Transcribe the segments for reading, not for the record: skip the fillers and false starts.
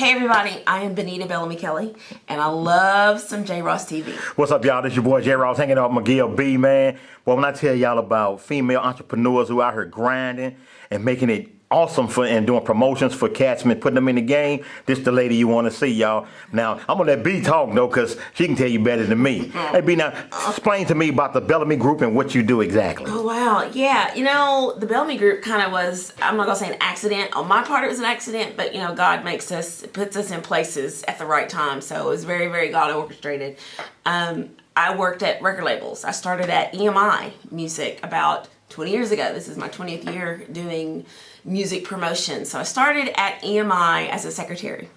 Hey everybody, I am Benita Bellamy Kelly, and I love some J Ross TV. What's up, y'all? This your boy J Ross hanging out with McGill B, man. Well, when I tell y'all about female entrepreneurs who out here grinding and making it awesome for and doing promotions for cats and putting them in the game, this the lady you want to see, y'all. Now, I'm gonna let B talk though, cause she can tell you better than me. Hey B, now explain to me about the Bellamy Group and what you do exactly. Oh wow, yeah. You know, the Bellamy Group kind of was, I'm not gonna say an accident. On my part, it was an accident, but you know, God puts us in places at the right time. So it was very, very God orchestrated. I worked at record labels. I started at EMI Music about 20 years ago. This is my 20th year doing music promotion. So I started at EMI as a secretary.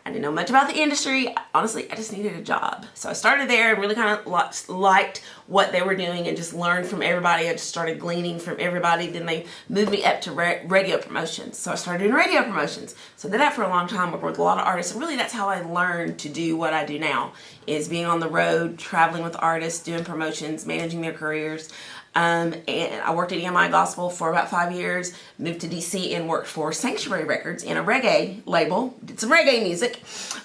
I didn't know much about the industry. Honestly, I just needed a job. So I started there and really kind of liked what they were doing and just learned from everybody. I just started gleaning from everybody. Then they moved me up to radio promotions. So I started doing radio promotions. So I did that for a long time. Worked with a lot of artists. And really that's how I learned to do what I do now, is being on the road, traveling with artists, doing promotions, managing their careers. And I worked at EMI Gospel for about 5 years, moved to DC and worked for Sanctuary Records in a reggae label, did some reggae music.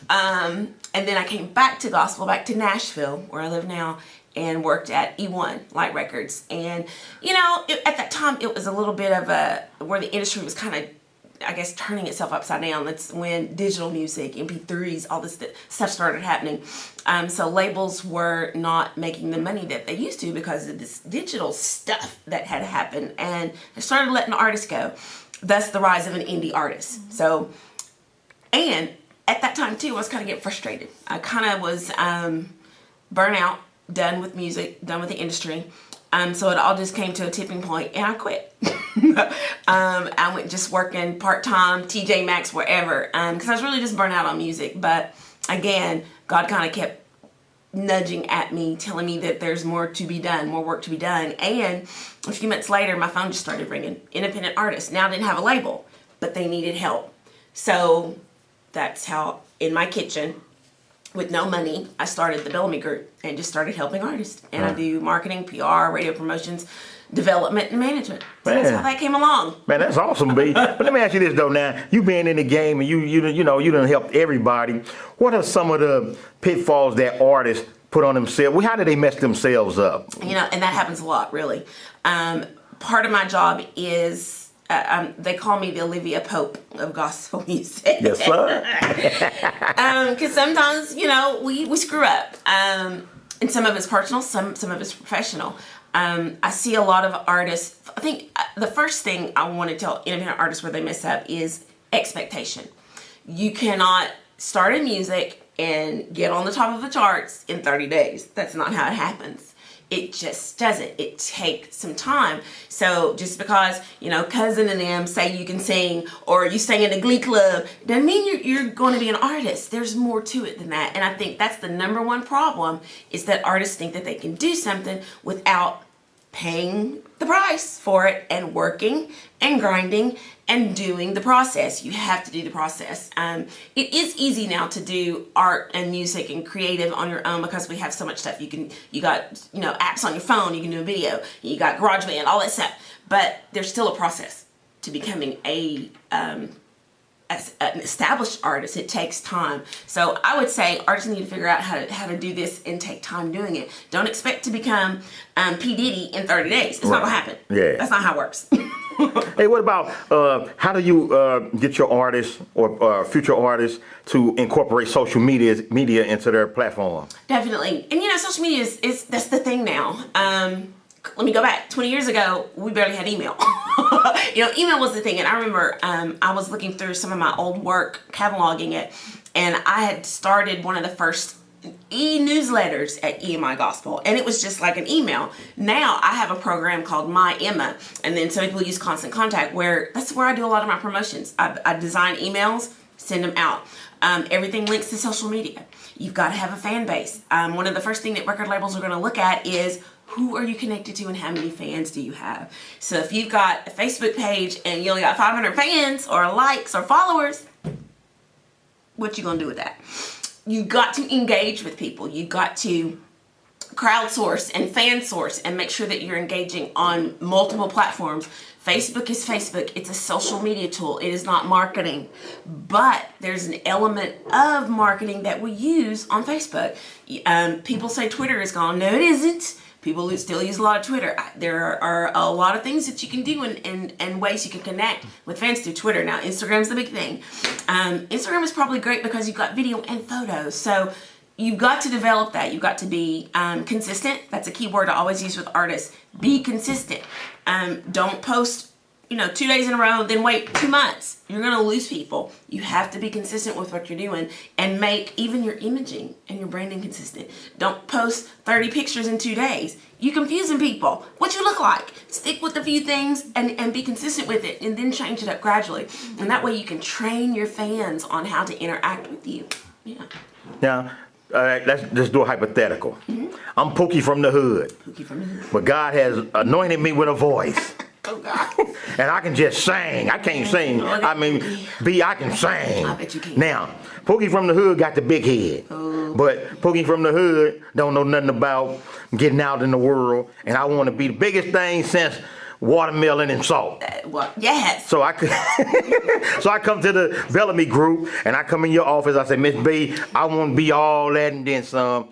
And then I came back to Gospel, back to Nashville, where I live now, and worked at E1 Light Records. And, you know, at that time, it was a little bit of where the industry was kind of, I guess, turning itself upside down. That's when digital music, MP3s, all this stuff started happening. So labels were not making the money that they used to because of this digital stuff that had happened. And they started letting artists go. Thus the rise of an indie artist. So, and at that time too, I was kind of getting frustrated. I kind of was burnt out, done with music, done with the industry. So it all just came to a tipping point and I quit. I went just working part-time, TJ Maxx, wherever, because I was really just burnt out on music. But again, God kind of kept nudging at me, telling me that there's more to be done, more work to be done. And a few months later, my phone just started ringing. Independent artists now didn't have a label, but they needed help. So that's how, in my kitchen, with no money, I started the Bellamy Group and just started helping artists. And I do marketing, PR, radio promotions, development, and management. So that's how that came along. Man, that's awesome, B. But let me ask you this though. Now, you being in the game and you done helped everybody. What are some of the pitfalls that artists put on themselves? How do they mess themselves up? You know, and that happens a lot, really. Part of my job is. They call me the Olivia Pope of gospel music. Yes, sir. Because sometimes, you know, we screw up. And some of it's personal, some of it's professional. I see a lot of artists. I think the first thing I want to tell independent artists where they mess up is expectation. You cannot start in music and get on the top of the charts in 30 days. That's not how it happens. It just doesn't. It takes some time. So just because, you know, Cousin and them say you can sing or you sing in a glee club doesn't mean you're going to be an artist. There's more to it than that. And I think that's the number one problem, is that artists think that they can do something without paying the price for it and working and grinding and doing the process. You have to do the process. It is easy now to do art and music and creative on your own because we have so much stuff. You got, you know, apps on your phone, you can do a video, you got GarageBand, all that stuff. But there's still a process to becoming as an established artist. It takes time. So I would say artists need to figure out how to do this and take time doing it. Don't expect to become P. Diddy in 30 days. It's not going to happen. Yeah. That's not how it works. Hey, what about how do you get your artists or future artists to incorporate social media into their platform? Definitely. And you know, social media that's the thing now. Let me go back. 20 years ago, we barely had email. You know, email was the thing. And I remember I was looking through some of my old work, cataloging it, and I had started one of the first e-newsletters at EMI Gospel, and it was just like an email. Now I have a program called My Emma, and then some people use Constant Contact, where that's where I do a lot of my promotions. I design emails, send them out. Everything links to social media. You've got to have a fan base. One of the first thing that record labels are going to look at is who are you connected to and how many fans do you have? So if you've got a Facebook page and you only got 500 fans or likes or followers, what you going to do with that? You got to engage with people. You got to crowdsource and fan source and make sure that you're engaging on multiple platforms. Facebook is Facebook. It's a social media tool. It is not marketing. But there's an element of marketing that we use on Facebook. People say Twitter is gone. No, it isn't. People still use a lot of Twitter. There are a lot of things that you can do and ways you can connect with fans through Twitter. Now, Instagram's the big thing. Instagram is probably great because you've got video and photos. So you've got to develop that. You've got to be consistent. That's a key word I always use with artists. Be consistent. Don't post 2 days in a row, then wait 2 months. You're going to lose people. You have to be consistent with what you're doing and make even your imaging and your branding consistent. Don't post 30 pictures in 2 days. You're confusing people. What you look like. Stick with a few things and be consistent with it, and then change it up gradually. And that way you can train your fans on how to interact with you. Yeah. Now, let's do a hypothetical. I'm Pookie from the hood. Pookie from the hood. But God has anointed me with a voice. Oh, God. And I can just sing. I can't sing. I mean, I can sing. I bet you can. Now, Pookie from the hood got the big head. Oh. But Pookie from the hood don't know nothing about getting out in the world. And I want to be the biggest thing since watermelon and salt. Well, yes. So I come to the Bellamy group, and I come in your office. I say, Miss B, I want to be all that and then some.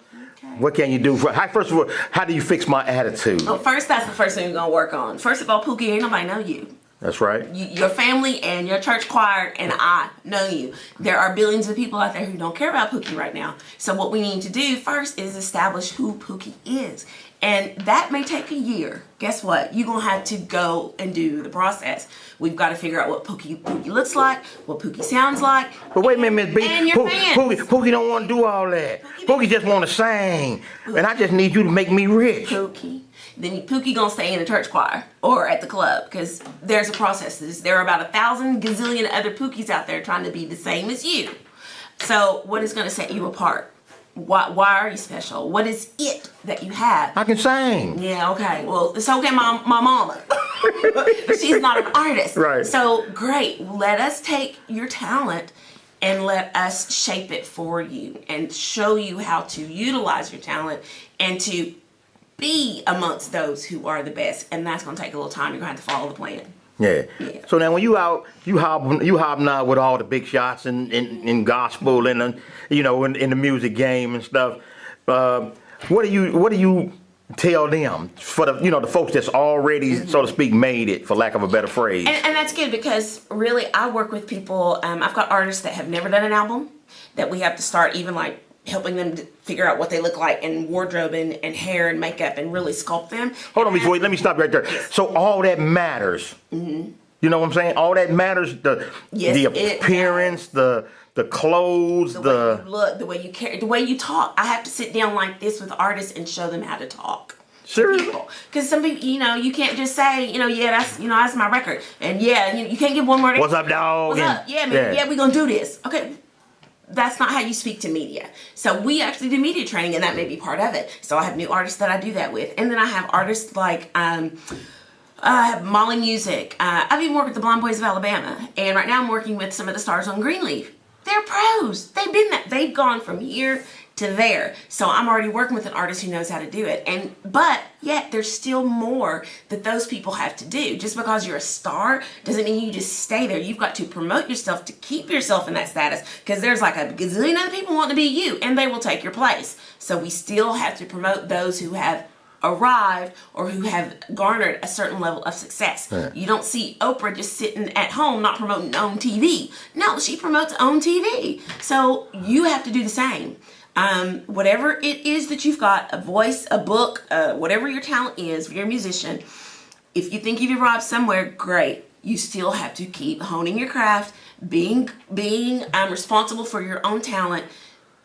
What can you do? First of all, how do you fix my attitude? Well, first, that's the first thing you're going to work on. First of all, Pookie, ain't nobody know you. That's right. Your family and your church choir and I know you. There are billions of people out there who don't care about Pookie right now. So what we need to do first is establish who Pookie is. And that may take a year. Guess what? You're going to have to go and do the process. We've got to figure out what Pookie looks like, what Pookie sounds like. But wait a minute, Miss B. And your fans. Pookie don't want to do all that. Pookie just want to sing. And I just need you to make me rich. Pookie. Then Pookie gonna stay in the church choir or at the club, because there's a process. There are about 1,000 gazillion other Pookies out there trying to be the same as you. So what is gonna set you apart? Why are you special? What is it that you have? I can sing. Yeah, okay. Well, it's okay, my mama. But she's not an artist. Right. So great. Let us take your talent and let us shape it for you and show you how to utilize your talent and to be amongst those who are the best. And that's going to take a little time. You're going to have to follow the plan. Yeah. So now when you out, you hobnob with all the big shots in gospel and in the music game and stuff. What do you tell them for the folks that's already so to speak made it, for lack of a better phrase? And that's good, because really I work with people. I've got artists that have never done an album that we have to start even like helping them to figure out what they look like and wardrobe and hair and makeup and really sculpt them. Hold on, let me stop right there. So all that matters. Mm-hmm. You know what I'm saying? All that matters, the appearance, the clothes, the way you look, the way you carry, the way you talk. I have to sit down like this with artists and show them how to talk. Seriously? Because some people, you can't just say, that's my record. And you can't give one word. What's up, dog? What's up? Yeah, man. Yeah, we're going to do this. Okay. That's not how you speak to media. So we actually do media training, and that may be part of it. So I have new artists that I do that with. And then I have artists like Molly Music. I've even worked with the Blonde Boys of Alabama. And right now I'm working with some of the stars on Greenleaf. They're pros. They've gone from here to there. So I'm already working with an artist who knows how to do it. But yet there's still more that those people have to do. Just because you're a star doesn't mean you just stay there. You've got to promote yourself to keep yourself in that status, because there's like a gazillion other people wanting to be you, and they will take your place. So we still have to promote those who have arrived or who have garnered a certain level of success. Yeah. You don't see Oprah just sitting at home not promoting OWN TV. No, she promotes OWN TV. So you have to do the same. Whatever it is that you've got, a voice, a book, whatever your talent is, if you're a musician, if you think you've arrived somewhere, great. You still have to keep honing your craft, being responsible for your own talent,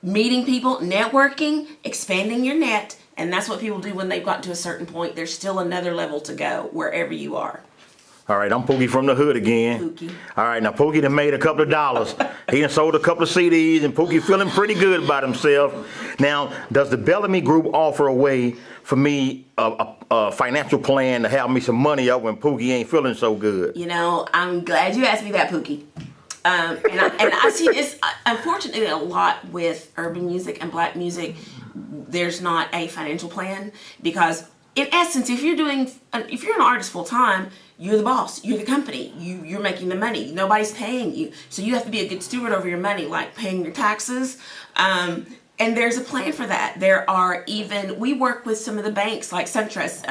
meeting people, networking, expanding your net. And that's what people do when they've gotten to a certain point. There's still another level to go wherever you are. All right, I'm Pookie from the hood again. Pookie. All right, now Pookie done made a couple of dollars. He done sold a couple of CDs, and Pookie feeling pretty good about himself. Now, does the Bellamy Group offer a way for me a financial plan to have me some money up when Pookie ain't feeling so good? I'm glad you asked me that, Pookie. And I see this, unfortunately, a lot with urban music and black music. there's not a financial plan, because in essence, if you're an artist full time, you're the boss, you're the company, you're making the money, nobody's paying you, so you have to be a good steward over your money, like paying your taxes. And there's a plan for that. We work with some of the banks like SunTrust,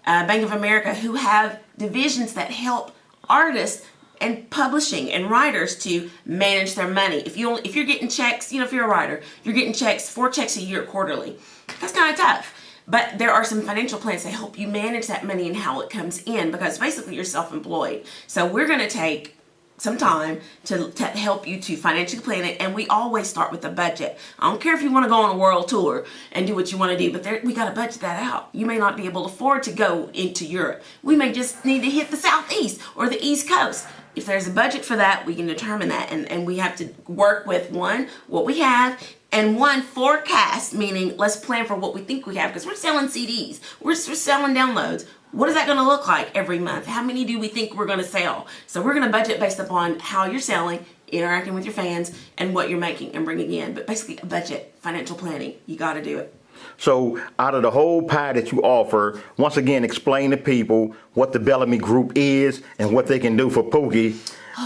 Bank of America, who have divisions that help artists and publishing and writers to manage their money. If you're getting checks, if you're a writer, you're getting 4 checks a year quarterly. That's kind of tough. But there are some financial plans that help you manage that money and how it comes in, because basically you're self-employed. So we're going to take some time to help you to financially plan it, and we always start with a budget. I don't care if you want to go on a world tour and do what you want to do, but we got to budget that out. You may not be able to afford to go into Europe. We may just need to hit the Southeast or the East Coast. If there's a budget for that, we can determine that, and we have to work with, one, what we have, and one, forecast, meaning let's plan for what we think we have, because we're selling CDs, we're selling downloads. What is that going to look like every month? How many do we think we're going to sell? So we're going to budget based upon how you're selling, interacting with your fans, and what you're making and bringing in. But basically, a budget, financial planning, you got to do it. So out of the whole pie that you offer, once again, explain to people what the Bellamy Group is and what they can do for Pookie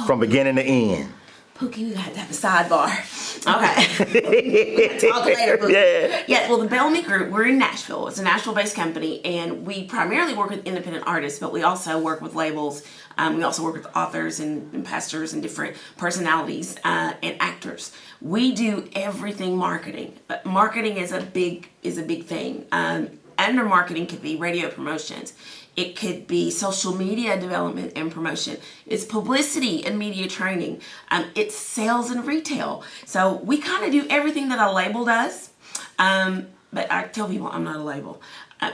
from beginning to end. Pookie, we got to have a sidebar. Okay. Talk later, Pookie. Yeah, well, the Bellamy Group, we're in Nashville. It's a Nashville-based company, and we primarily work with independent artists, but we also work with labels. We also work with authors and pastors and different personalities and actors. We do everything marketing. But marketing is a big thing. Under marketing could be radio promotions. It could be social media development and promotion. It's publicity and media training. It's sales and retail. So we kind of do everything that a label does. But I tell people I'm not a label.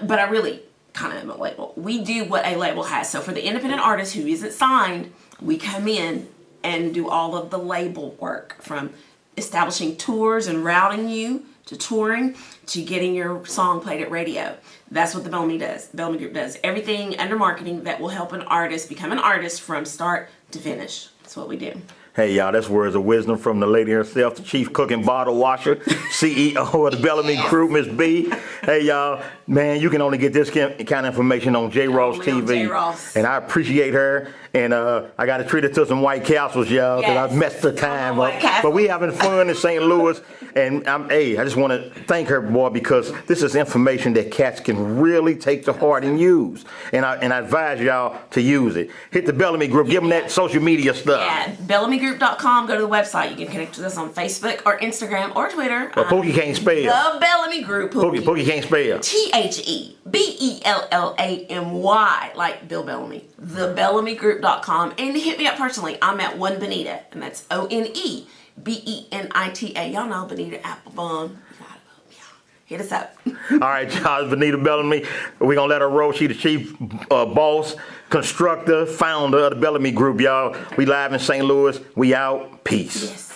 But I really kind of am a label. We do what a label has. So for the independent artist who isn't signed, we come in and do all of the label work, from establishing tours and routing you to touring to getting your song played at radio. That's what the Bellamy does. Bellamy Group does everything under marketing that will help an artist become an artist from start to finish. That's what we do. Hey, y'all, that's words of wisdom from the lady herself, the chief cook and bottle washer, CEO of the Bellamy Group, Miss B. Hey, y'all, man, you can only get this kind of information on J-Ross TV. J-Ross. And I appreciate her. And I got to treat her to some White Castles, y'all, because I messed the time up. But we having fun in St. Louis. And I just want to thank her, boy, because this is information that cats can really take to heart and use. And I advise y'all to use it. Hit the Bellamy Group. Give them that social media stuff. Yeah, BellamyGroup.com. Go to the website. You can connect with us on Facebook or Instagram or Twitter. But Pookie can't spell. The Bellamy Group. Pookie can't spell. TheBellamy, like Bill Bellamy. TheBellamyGroup.com. And hit me up personally. I'm at One Benita, and that's OneBenita. Y'all know Benita Applebum. Hit us up. All right, y'all. Benita Bellamy. We're going to let her roll. She's the chief boss, constructor, founder of the Bellamy Group, y'all. We live in St. Louis. We out. Peace. Yes.